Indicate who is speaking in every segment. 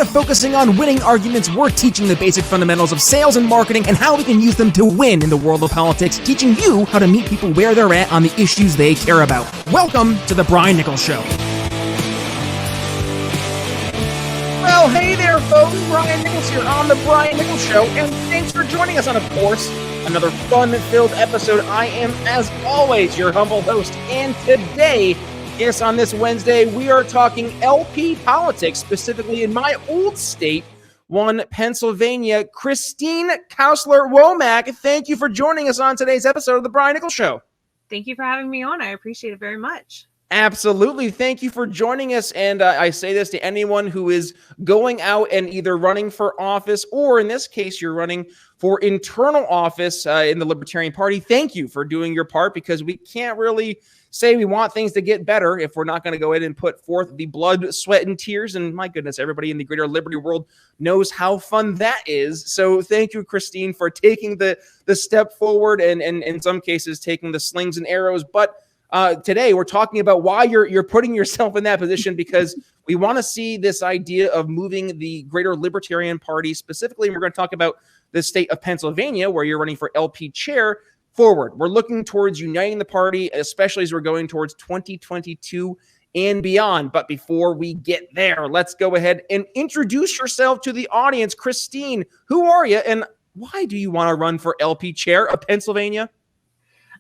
Speaker 1: focusing on winning arguments, we're teaching the basic fundamentals of sales and marketing and how we can use them to win in the world of politics, teaching you how to meet people where they're at on the issues they care about. Welcome to The Brian Nichols Show. Well, hey there, folks. Brian Nichols here on The Brian Nichols Show, and thanks for joining us on, of course, another fun-filled episode. I am, as always, your humble host, and today, yes, on this Wednesday, we are talking LP politics, specifically in my old state, Pennsylvania. Kristine Cousler-Womack, thank you for joining us on today's episode of The Brian Nichols Show.
Speaker 2: Thank you for having me on. I appreciate it very much.
Speaker 1: Absolutely. Thank you for joining us. And I say this to anyone who is going out and either running for office, or in this case, you're running for internal office in the Libertarian Party. Thank you for doing your part, because we can't really say we want things to get better if we're not going to go ahead and put forth the blood, sweat, and tears. And my goodness, everybody in the greater liberty world knows how fun that is. So thank you, Kristine, for taking the step forward and in some cases taking the slings and arrows. But today we're talking about why you're putting yourself in that position, because we want to see this idea of moving the greater Libertarian Party specifically. We're going to talk about the state of Pennsylvania, where you're running for LP chair, forward. We're looking towards uniting the party, especially as we're going towards 2022 and beyond. But before we get there, let's go ahead and introduce yourself to the audience. Kristine, who are you, and why do you want to run for LP chair of Pennsylvania?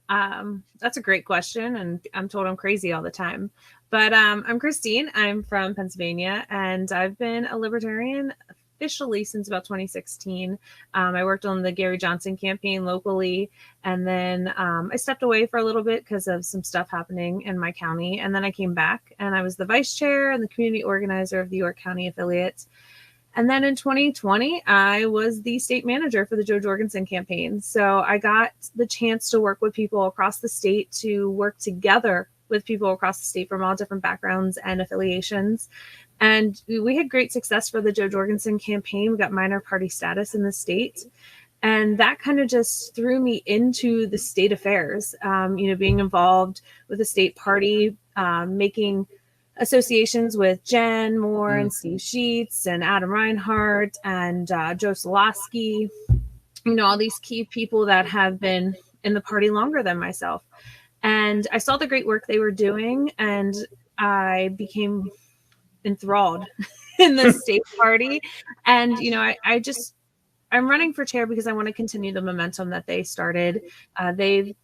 Speaker 2: That's a great question, and I'm told I'm crazy all the time. But I'm Kristine. I'm from Pennsylvania, and I've been a Libertarian officially since about 2016. I worked on the Gary Johnson campaign locally, and then I stepped away for a little bit because of some stuff happening in my county, and then I came back, and I was the vice chair and the community organizer of the York County affiliate. And then in 2020, I was the state manager for the Joe Jorgensen campaign. So I got the chance to work with people across the state, to work together with people across the state from all different backgrounds and affiliations. And we had great success for the Joe Jorgensen campaign. We got minor party status in the state. And that kind of just threw me into the state affairs, being involved with the state party, making associations with Jen Moore and Steve Sheets and Adam Reinhardt and Joe Solosky, all these key people that have been in the party longer than myself. And I saw the great work they were doing, and I became enthralled in the state party. And, I'm running for chair because I want to continue the momentum that they started. They've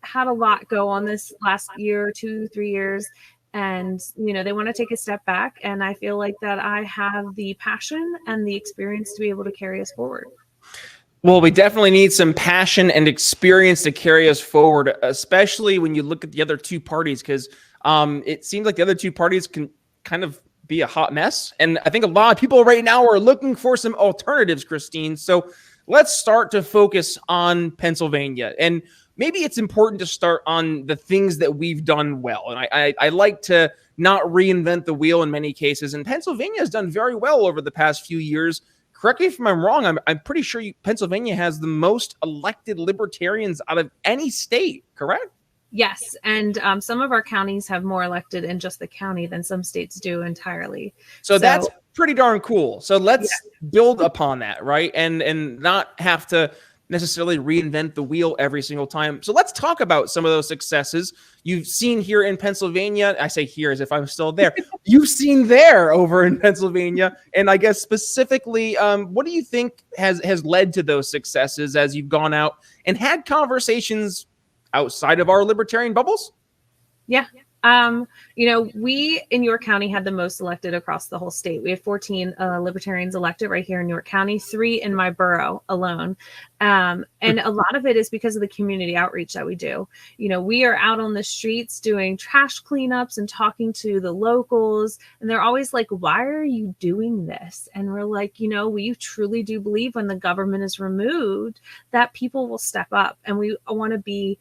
Speaker 2: had a lot go on this last year, 2-3 years. And, they want to take a step back. And I feel like that I have the passion and the experience to be able to carry us forward.
Speaker 1: Well, we definitely need some passion and experience to carry us forward, especially when you look at the other two parties, because it seems like the other two parties can kind of be a hot mess. And I think a lot of people right now are looking for some alternatives, Kristine. So let's start to focus on Pennsylvania. And maybe it's important to start on the things that we've done well. And I like to not reinvent the wheel in many cases. And Pennsylvania has done very well over the past few years. Correct me if I'm wrong. I'm pretty sure Pennsylvania has the most elected Libertarians out of any state, correct?
Speaker 2: Yes. And some of our counties have more elected in just the county than some states do entirely.
Speaker 1: So that's pretty darn cool. So let's build upon that, right? And not have to necessarily reinvent the wheel every single time. So let's talk about some of those successes you've seen here in Pennsylvania. I say here as if I'm still there. You've seen there over in Pennsylvania. And I guess specifically, what do you think has led to those successes as you've gone out and had conversations outside of our libertarian bubbles?
Speaker 2: Yeah. We in York County had the most elected across the whole state. We had 14 Libertarians elected right here in York County, 3 in my borough alone. And a lot of it is because of the community outreach that we do. We are out on the streets doing trash cleanups and talking to the locals. And they're always like, why are you doing this? And we're like, we truly do believe when the government is removed that people will step up. And we want to be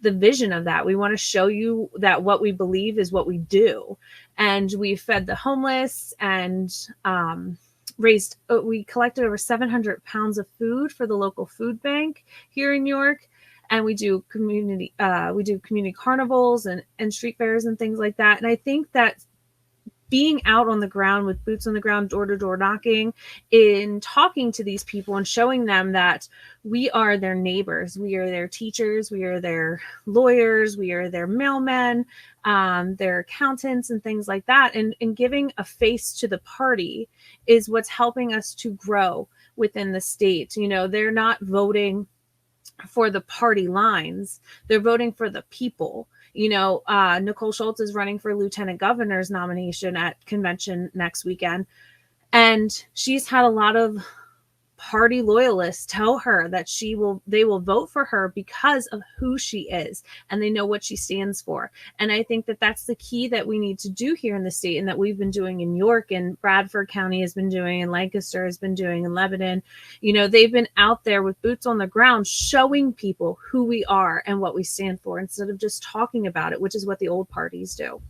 Speaker 2: the vision of that. We want to show you that what we believe is what we do. And we fed the homeless and we collected over 700 pounds of food for the local food bank here in York. And we do community carnivals and street fairs and things like that. And I think that being out on the ground with boots on the ground, door to door knocking, in talking to these people and showing them that we are their neighbors, we are their teachers, we are their lawyers, we are their mailmen, their accountants and things like that. And giving a face to the party is what's helping us to grow within the state. You know, they're not voting for the party lines, they're voting for the people. You know, Nicole Schultz is running for lieutenant governor's nomination at convention next weekend. And she's had a lot of party loyalists tell her that they will vote for her because of who she is, and they know what she stands for. And I think that that's the key that we need to do here in the state, and that we've been doing in York, and Bradford County has been doing, and Lancaster has been doing, and Lebanon. You know, they've been out there with boots on the ground showing people who we are and what we stand for, instead of just talking about it, which is what the old parties do.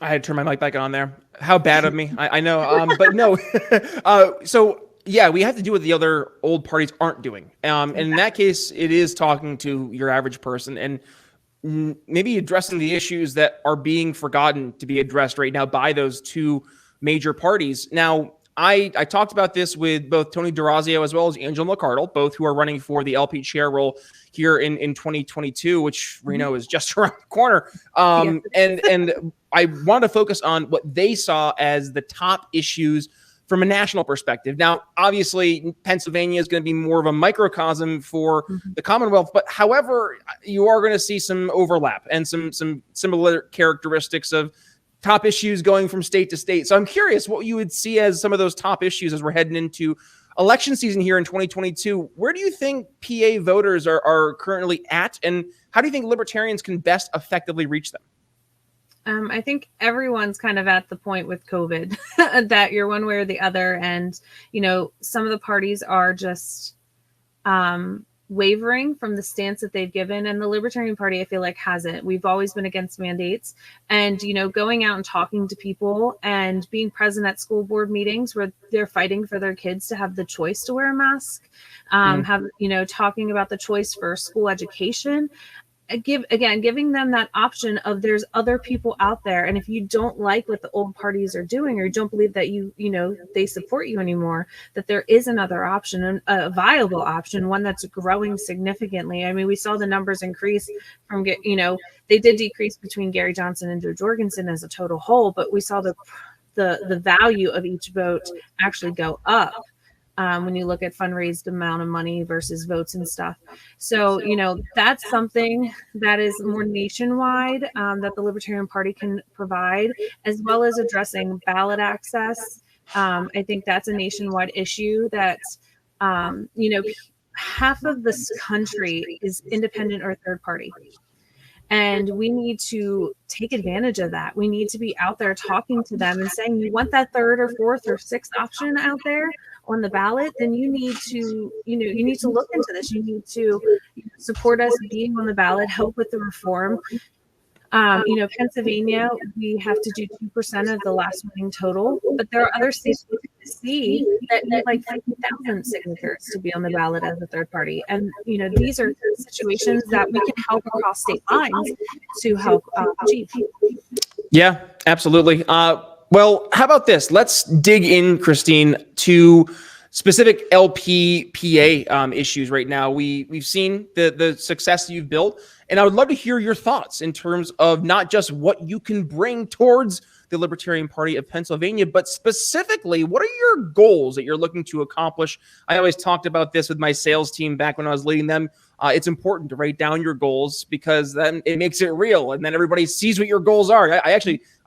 Speaker 1: I had to turn my mic back on there. How bad of me. I know. But no. So yeah, we have to do what the other old parties aren't doing. And in that case, it is talking to your average person and maybe addressing the issues that are being forgotten to be addressed right now by those two major parties. Now, I talked about this with both Tony D'Orazio as well as Angela McArdle, both who are running for the LP chair role here in 2022, which Reno is just around the corner. And I wanted to focus on what they saw as the top issues from a national perspective. Now, obviously, Pennsylvania is going to be more of a microcosm for the Commonwealth, but however, you are going to see some overlap and some similar characteristics of top issues going from state to state. So I'm curious what you would see as some of those top issues as we're heading into election season here in 2022. Where do you think PA voters are currently at, and how do you think Libertarians can best effectively reach them?
Speaker 2: I think everyone's kind of at the point with COVID that you're one way or the other. And, you know, some of the parties are just wavering from the stance that they've given. And the Libertarian Party, I feel like, hasn't. We've always been against mandates. And, you know, going out and talking to people and being present at school board meetings where they're fighting for their kids to have the choice to wear a mask, talking about the choice for school education. Giving them that option of there's other people out there. And if you don't like what the old parties are doing, or you don't believe that they support you anymore, that there is another option, a viable option, one that's growing significantly. I mean, we saw the numbers increase from, they did decrease between Gary Johnson and Joe Jorgensen as a total whole, but we saw the value of each vote actually go up. When you look at fundraised amount of money versus votes and stuff. So, that's something that is more nationwide that the Libertarian Party can provide, as well as addressing ballot access. I think that's a nationwide issue that, half of this country is independent or third party. And we need to take advantage of that. We need to be out there talking to them and saying, you want that third or fourth or sixth option out there on the ballot, then you need to, you need to look into this. You need to support us being on the ballot, help with the reform. Pennsylvania, we have to do 2% of the last winning total, but there are other states we can see that need like 50,000 signatures to be on the ballot as a third party. And, these are situations that we can help across state lines to help achieve.
Speaker 1: Yeah, absolutely. Well, how about this? Let's dig in, Kristine, to specific LPPA issues right now. We've seen the success you've built, and I would love to hear your thoughts in terms of not just what you can bring towards the Libertarian Party of Pennsylvania, but specifically, what are your goals that you're looking to accomplish? I always talked about this with my sales team back when I was leading them. It's important to write down your goals because then it makes it real, and then everybody sees what your goals are. I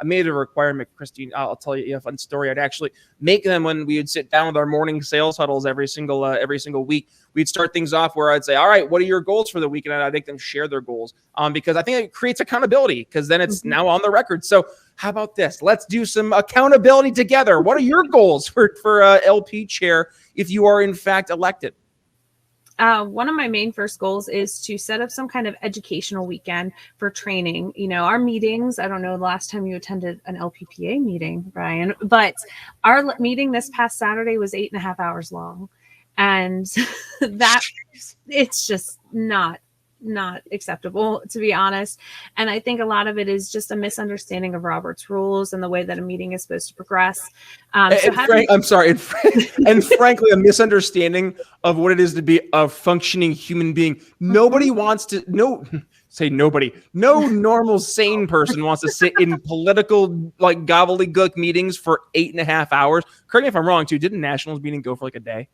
Speaker 1: made it a requirement, Kristine. I'll tell you a fun story. I'd actually make them when we would sit down with our morning sales huddles every single week. We'd start things off where I'd say, all right, what are your goals for the week? And I'd make them share their goals because I think it creates accountability because then it's now on the record. So how about this? Let's do some accountability together. What are your goals for LP chair if you are in fact elected?
Speaker 2: One of my main first goals is to set up some kind of educational weekend for training. Our meetings, I don't know the last time you attended an LPPA meeting, Brian, but our meeting this past Saturday was 8.5 hours long. And that it's just not not acceptable, to be honest. And I think a lot of it is just a misunderstanding of Robert's rules and the way that a meeting is supposed to progress.
Speaker 1: I'm sorry, and frankly, a misunderstanding of what it is to be a functioning human being. Nobody wants to nobody. No normal sane person wants to sit in political like gobbledygook meetings for 8.5 hours. Correct me if I'm wrong, too. Didn't Nationals meeting go for like a day?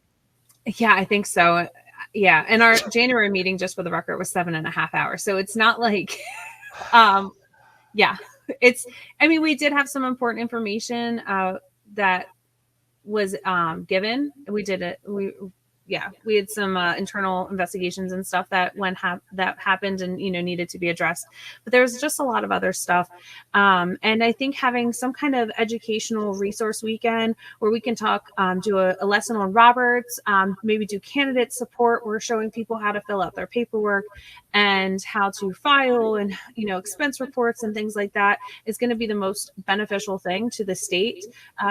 Speaker 2: Yeah, I think so. Yeah, and our January meeting, just for the record, was 7.5 hours. So it's not like, yeah, it's. I mean, we did have some important information that was given. We did it. We had some internal investigations and stuff that that happened and, needed to be addressed. But there was just a lot of other stuff. And I think having some kind of educational resource weekend where we can talk, do a lesson on Roberts, maybe do candidate support. We're showing people how to fill out their paperwork and how to file and, expense reports and things like that is going to be the most beneficial thing to the state.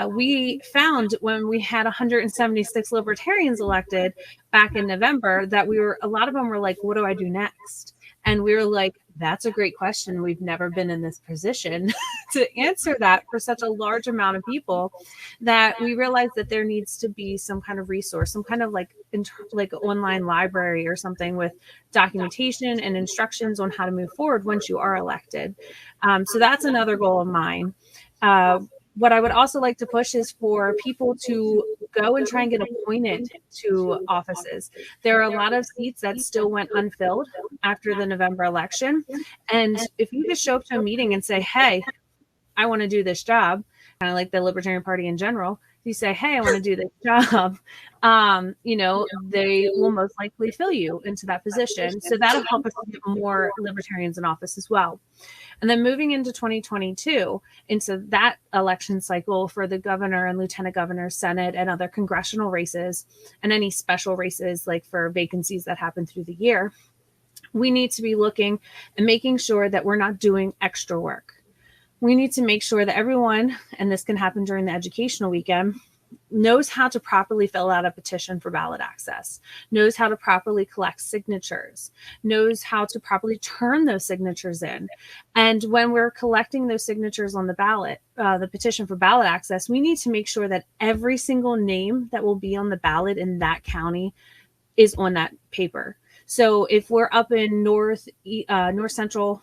Speaker 2: We found when we had 176 Libertarians elected back in November that a lot of them were like, what do I do next? And we were like, that's a great question. We've never been in this position to answer that for such a large amount of people, that we realized that there needs to be some kind of resource, some kind of like online library or something with documentation and instructions on how to move forward once you are elected. So that's another goal of mine. What I would also like to push is for people to go and try and get appointed to offices. There are a lot of seats that still went unfilled after the November election. And if you just show up to a meeting and say, hey, I want to do this job, kind of like the Libertarian Party in general, you say, hey, I want to do this job, they will most likely fill you into that position. So that'll help us get more Libertarians in office as well. And then moving into 2022, into that election cycle for the governor and lieutenant governor, Senate, and other congressional races, and any special races like for vacancies that happen through the year, we need to be looking and making sure that we're not doing extra work. We need to make sure that everyone, and this can happen during the educational weekend, knows how to properly fill out a petition for ballot access, knows how to properly collect signatures, knows how to properly turn those signatures in. And when we're collecting those signatures on the ballot, the petition for ballot access, we need to make sure that every single name that will be on the ballot in that county is on that paper. So if we're up in north central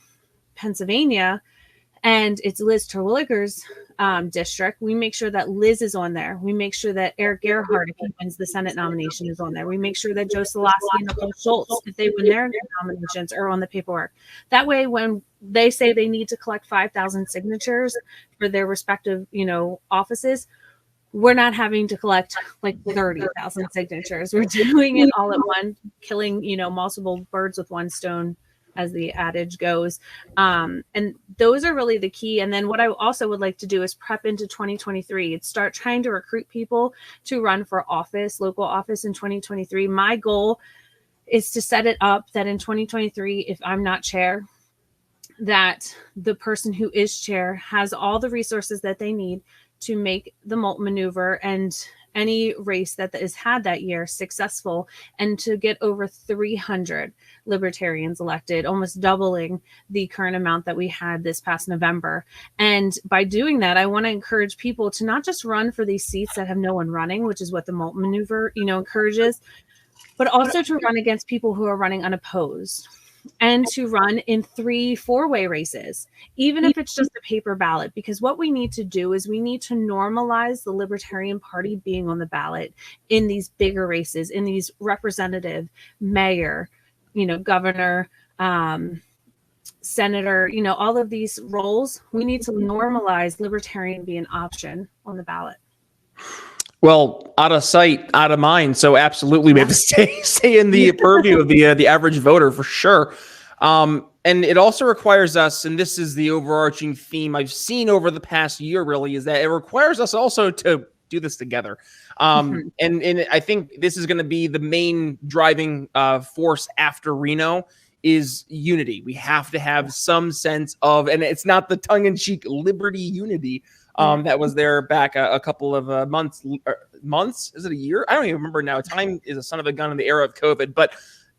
Speaker 2: Pennsylvania, and it's Liz Terwilliger's district, we make sure that Liz is on there. We make sure that Eric Gerhardt, if he wins the Senate nomination, is on there. We make sure that Joe Solosky and Nicole Schultz, if they win their nominations, are on the paperwork. That way, when they say they need to collect 5,000 signatures for their respective, offices, we're not having to collect like 30,000 signatures. We're doing it all at once, killing, multiple birds with one stone, as the adage goes. And those are really the key. And then what I also would like to do is prep into 2023. Start trying to recruit people to run for office, local office in 2023. My goal is to set it up that in 2023, if I'm not chair, that the person who is chair has all the resources that they need to make the Moulton Maneuver and any race that is had that year successful, and to get over 300 Libertarians elected, almost doubling the current amount that we had this past November. And by doing that, I want to encourage people to not just run for these seats that have no one running, which is what the Moulton Maneuver, encourages, but also to run against people who are running unopposed, and to run in 3 4-way races, even if it's just a paper ballot. Because what we need to do is we need to normalize the Libertarian Party being on the ballot in these bigger races, in these representative, mayor, governor, senator, all of these roles. We need to normalize Libertarian be an option on the ballot.
Speaker 1: Well, out of sight, out of mind. So absolutely, we have to stay in the purview of the average voter for sure. And it also requires us, and this is the overarching theme I've seen over the past year, really, is that it requires us also to do this together. And I think this is going to be the main driving force after Reno is unity. We have to have some sense of, and it's not the tongue-in-cheek liberty unity that was there back a couple of months. Is it a year? I don't even remember now. Time is a son of a gun in the era of COVID. But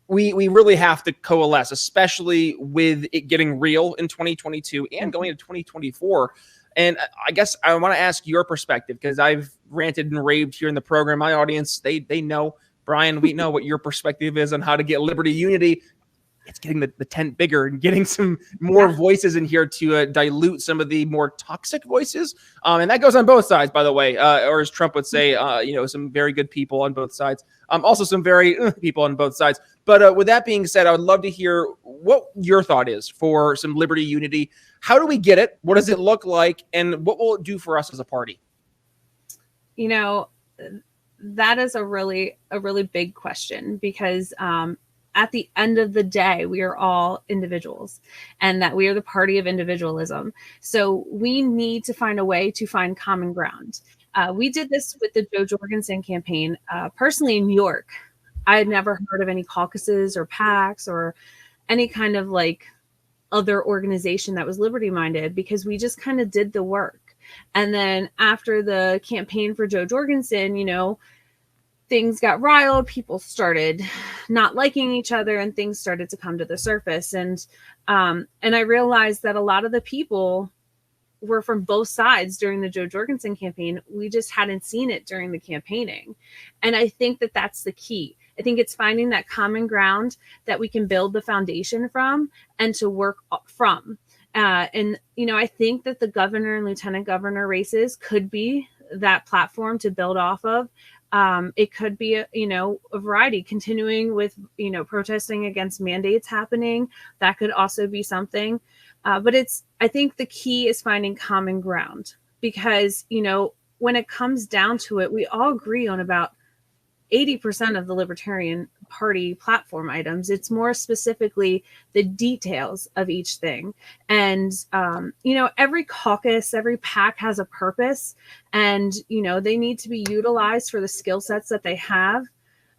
Speaker 1: we really have to coalesce, especially with it getting real in 2022 and going into 2024. And I guess I want to ask your perspective, because I've ranted and raved here in the program. My audience, they know, Brian, we know what your perspective is on how to get liberty unity. It's getting the tent bigger and getting some more voices in here to dilute some of the more toxic voices. And that goes on both sides, by the way, or as Trump would say, some very good people on both sides. Also some very people on both sides. But with that being said, I would love to hear what your thought is for some liberty unity. How do we get it? What does it look like? And what will it do for us as a party?
Speaker 2: That is a really big question, because at the end of the day, we are all individuals, and that we are the party of individualism. So we need to find a way to find common ground. We did this with the Jo Jorgensen campaign. Personally, in New York, I had never heard of any caucuses or PACs or any kind of other organization that was liberty minded, because we just kind of did the work. And then after the campaign for Jo Jorgensen, things got riled, people started not liking each other, and things started to come to the surface. And I realized that a lot of the people were from both sides during the Jo Jorgensen campaign. We just hadn't seen it during the campaigning. And I think that that's the key. I think it's finding that common ground that we can build the foundation from and to work from. I think that the governor and lieutenant governor races could be that platform to build off of. It could be a variety, continuing with protesting against mandates happening. That could also be something, but I think the key is finding common ground, because when it comes down to it, we all agree on about 80% of the Libertarian Party platform items. It's more specifically the details of each thing. And, every caucus, every PAC has a purpose, and, they need to be utilized for the skill sets that they have.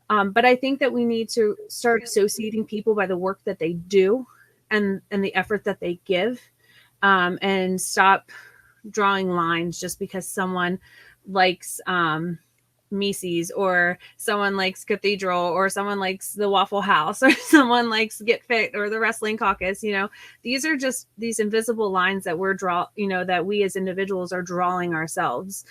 Speaker 2: But I think that we need to start associating people by the work that they do and the effort that they give, and stop drawing lines just because someone likes, Mises, or someone likes Cathedral, or someone likes the Waffle House, or someone likes Get Fit, or the Wrestling Caucus. These are just these invisible lines that that we as individuals are drawing ourselves.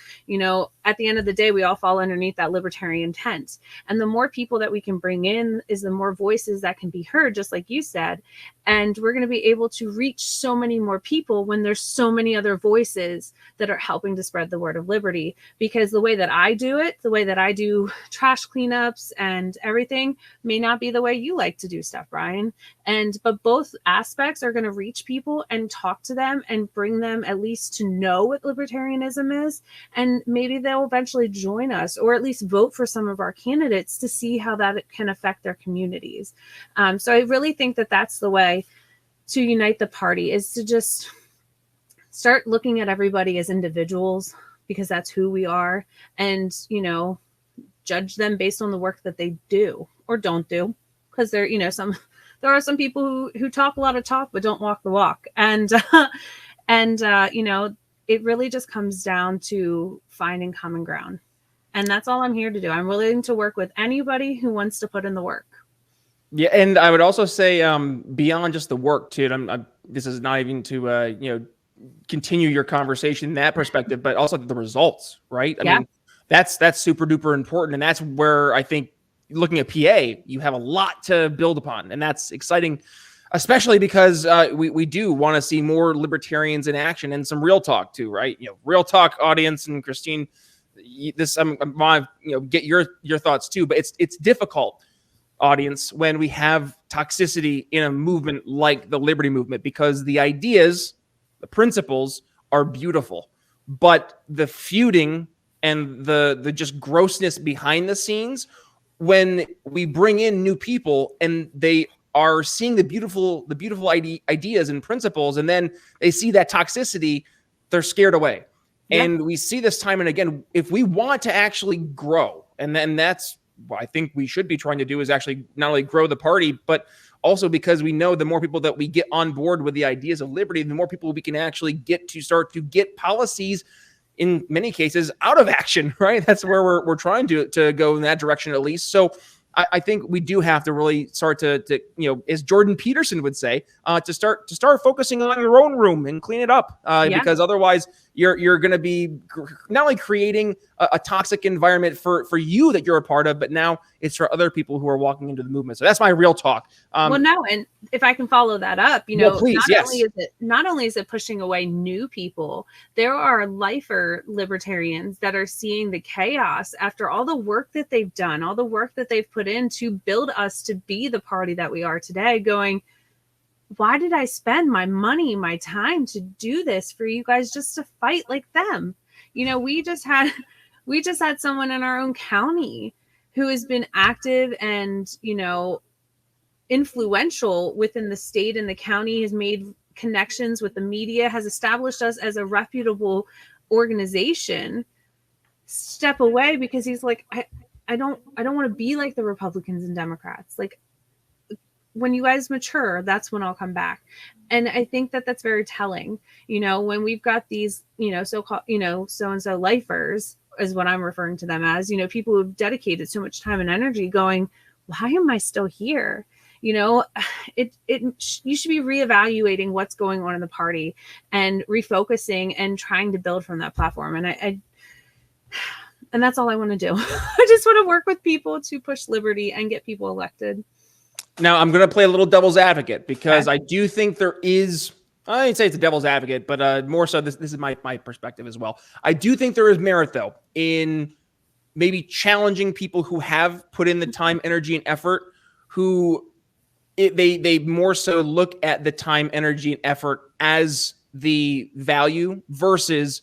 Speaker 2: At the end of the day, we all fall underneath that libertarian tent. And the more people that we can bring in is the more voices that can be heard, just like you said. And we're going to be able to reach so many more people when there's so many other voices that are helping to spread the word of liberty. Because the way that I do it, the way that I do trash cleanups and everything, may not be the way you like to do stuff, Brian. But both aspects are going to reach people and talk to them and bring them at least to know what libertarianism is. And maybe they'll eventually join us, or at least vote for some of our candidates to see how that can affect their communities. So I really think that that's the way to unite the party, is to just start looking at everybody as individuals, because that's who we are, and judge them based on the work that they do or don't do, because there are some people who talk a lot of talk but don't walk the walk. And it really just comes down to finding common ground, and that's all I'm here to do. I'm willing to work with anybody who wants to put in the work.
Speaker 1: Yeah, and I would also say beyond just the work too. This is not even to continue your conversation in that perspective, but also the results, right? I mean, that's super duper important, and that's where I think, looking at PA, you have a lot to build upon, and that's exciting, especially because we do want to see more libertarians in action and some real talk too, right? Real talk, audience, and Kristine, this I want to get your thoughts too, but it's difficult, audience, when we have toxicity in a movement like the Liberty Movement, because the ideas, the principles are beautiful, but the feuding and the just grossness behind the scenes, when we bring in new people and they are seeing the beautiful ideas and principles, and then they see that toxicity, they're scared away. Yeah. And we see this time and again. If we want to actually grow, and then that's what I think we should be trying to do, is actually not only grow the party, but also because we know the more people that we get on board with the ideas of liberty, the more people we can actually get to start to get policies, in many cases, out of action, right? That's where we're trying to go in that direction, at least. So I think we do have to really start to as Jordan Peterson would say, to start focusing on your own room and clean it up, because otherwise you're going to be not only creating a toxic environment for you that you're a part of, but now it's for other people who are walking into the movement. So that's my real talk.
Speaker 2: Well, no, and if I can follow that up,
Speaker 1: please,
Speaker 2: not only is it pushing away new people, there are lifer libertarians that are seeing the chaos after all the work that they've done, all the work that they've put in to build us to be the party that we are today, going, why did I spend my money, my time to do this for you guys just to fight like them? We just had someone in our own county who has been active and, influential within the state and the county, has made connections with the media, has established us as a reputable organization, step away because he's like, I don't want to be like the Republicans and Democrats. Like, when you guys mature, that's when I'll come back. And I think that that's very telling, when we've got these, so-called, so-and-so lifers is what I'm referring to them as, people who've dedicated so much time and energy going, why am I still here? You should be reevaluating what's going on in the party and refocusing and trying to build from that platform. And and that's all I want to do. I just want to work with people to push liberty and get people elected.
Speaker 1: Now, I'm going to play a little devil's advocate because I do think there is, I didn't say it's a devil's advocate, but more so this is my perspective as well. I do think there is merit, though, in maybe challenging people who have put in the time, energy, and effort, who they more so look at the time, energy, and effort as the value versus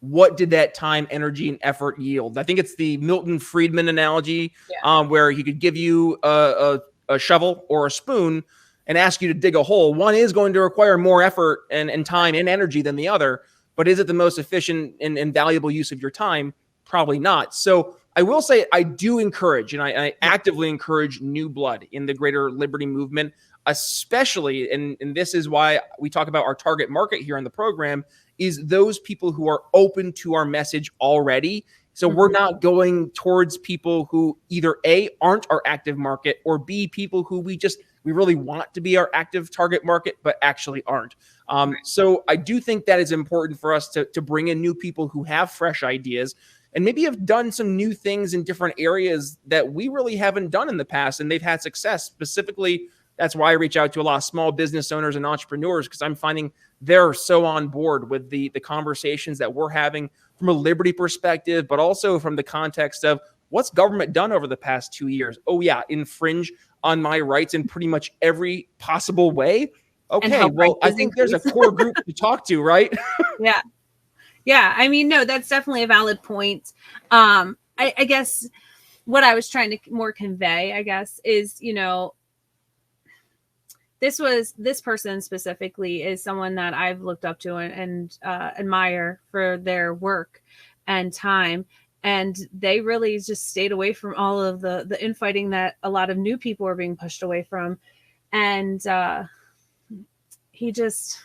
Speaker 1: what did that time, energy, and effort yield. I think it's the Milton Friedman analogy, where he could give you a shovel or a spoon and ask you to dig a hole. One is going to require more effort and time and energy than the other, but is it the most efficient and valuable use of your time? Probably not. So I will say I do encourage, and I actively encourage new blood in the greater liberty movement, especially, and this is why we talk about our target market here on the program, is those people who are open to our message already. So we're not going towards people who either A, aren't our active market, or B, people who we really want to be our active target market, but actually aren't. So I do think that is important for us to bring in new people who have fresh ideas and maybe have done some new things in different areas that we really haven't done in the past, and they've had success. Specifically, that's why I reach out to a lot of small business owners and entrepreneurs, because I'm finding they're so on board with the conversations that we're having from a liberty perspective, but also from the context of what's government done over the past 2 years. Oh yeah, infringe on my rights in pretty much every possible way. Okay, well, I think there's a core group to talk to, right?
Speaker 2: Yeah. Yeah, I mean, no, that's definitely a valid point. I guess what I was trying to more convey, I guess, is, this person specifically is someone that I've looked up to and admire for their work and time. And they really just stayed away from all of the infighting that a lot of new people are being pushed away from. And he just...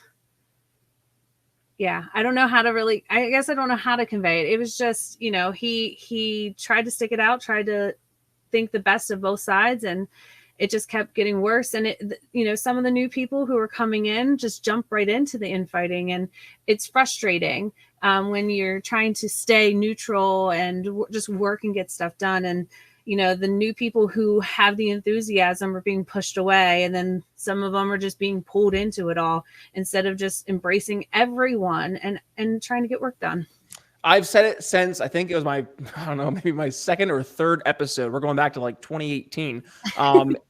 Speaker 2: Yeah, I don't know how to really, I guess I don't know how to convey it. It was just, he tried to stick it out, tried to think the best of both sides, and it just kept getting worse. And some of the new people who are coming in just jump right into the infighting, and it's frustrating when you're trying to stay neutral and just work and get stuff done. And, the new people who have the enthusiasm are being pushed away. And then some of them are just being pulled into it all instead of just embracing everyone and trying to get work done.
Speaker 1: I've said it since, I think it was maybe my second or third episode. We're going back to like 2018.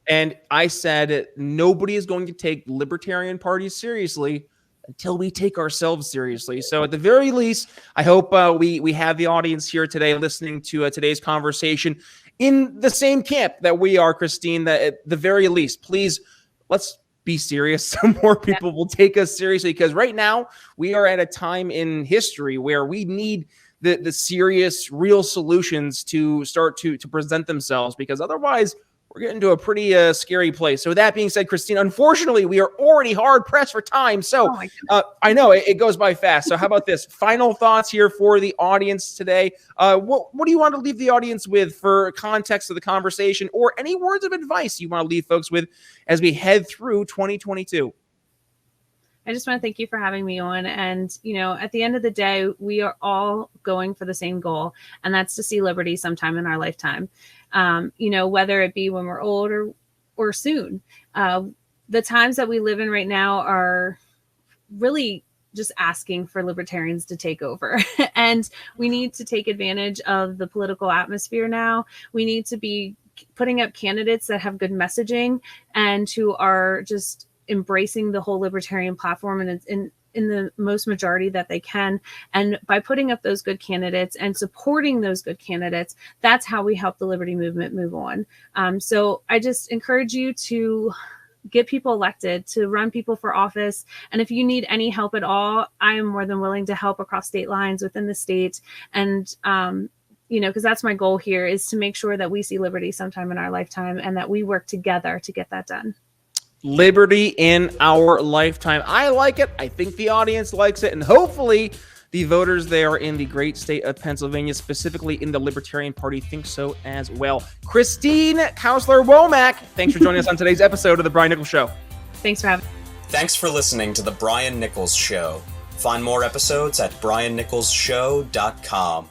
Speaker 1: And I said, nobody is going to take Libertarian parties seriously until we take ourselves seriously. So at the very least, I hope we have the audience here today listening to today's conversation in the same camp that we are, Kristine, that at the very least, please, let's be serious. So more people will take us seriously, because right now we are at a time in history where we need the serious, real solutions to start to present themselves, because otherwise we're getting to a pretty scary place. So with that being said, Kristine, unfortunately, we are already hard pressed for time. So I know it goes by fast. So how about this? Final thoughts here for the audience today. What do you want to leave the audience with for context of the conversation, or any words of advice you want to leave folks with as we head through 2022?
Speaker 2: I just want to thank you for having me on. And, at the end of the day, we are all going for the same goal, and that's to see liberty sometime in our lifetime. Whether it be when we're old or soon. The times that we live in right now are really just asking for libertarians to take over. And we need to take advantage of the political atmosphere now. We need to be putting up candidates that have good messaging and who are just embracing the whole libertarian platform and in the most majority that they can. And by putting up those good candidates and supporting those good candidates, that's how we help the liberty movement move on. So I just encourage you to get people elected, to run people for office. And if you need any help at all, I am more than willing to help across state lines within the state. And, because that's my goal here, is to make sure that we see liberty sometime in our lifetime and that we work together to get that done.
Speaker 1: Liberty in our lifetime. I like it. I think the audience likes it. And hopefully the voters there in the great state of Pennsylvania, specifically in the Libertarian Party, think so as well. Kristine Cousler-Womack, thanks for joining us on today's episode of The Brian Nichols Show.
Speaker 2: Thanks for having me.
Speaker 3: Thanks for listening to The Brian Nichols Show. Find more episodes at briannicholsshow.com.